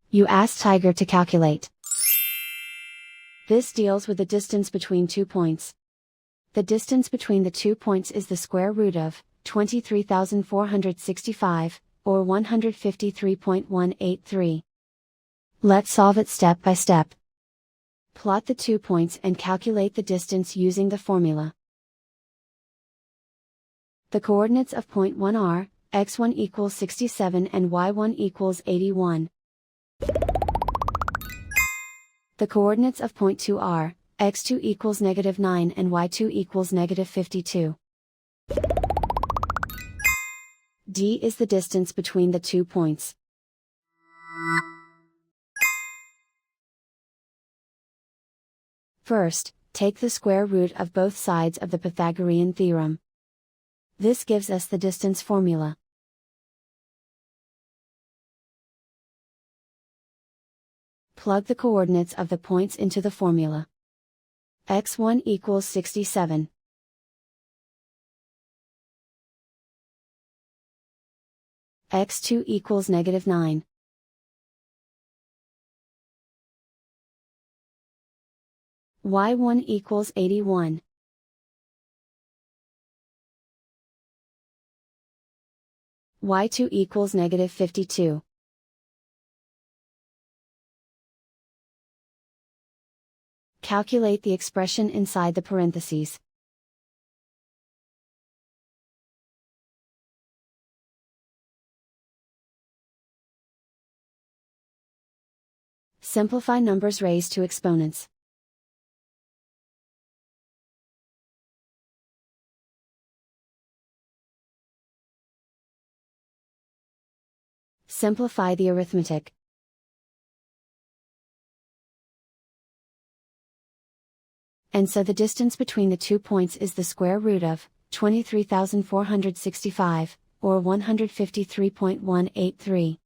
You ask Tiger to calculate. This deals with the distance between 2 points. The distance between the 2 points is the square root of 23,465, or 153.183. Let's solve it step by step. Plot the 2 points and calculate the distance using the formula. The coordinates of point 1 are, x1 equals 67 and y1 equals 81. The coordinates of point 2 are, x2 equals -9 and y2 equals -52. D is the distance between the 2 points. First, take the square root of both sides of the Pythagorean theorem. This gives us the distance formula. Plug the coordinates of the points into the formula. x1 equals 67. x2 equals -9. y1 equals 81. y2 equals -52. Calculate the expression inside the parentheses. Simplify numbers raised to exponents. Simplify the arithmetic. And so the distance between the 2 points is the square root of 23,465, or 153.183.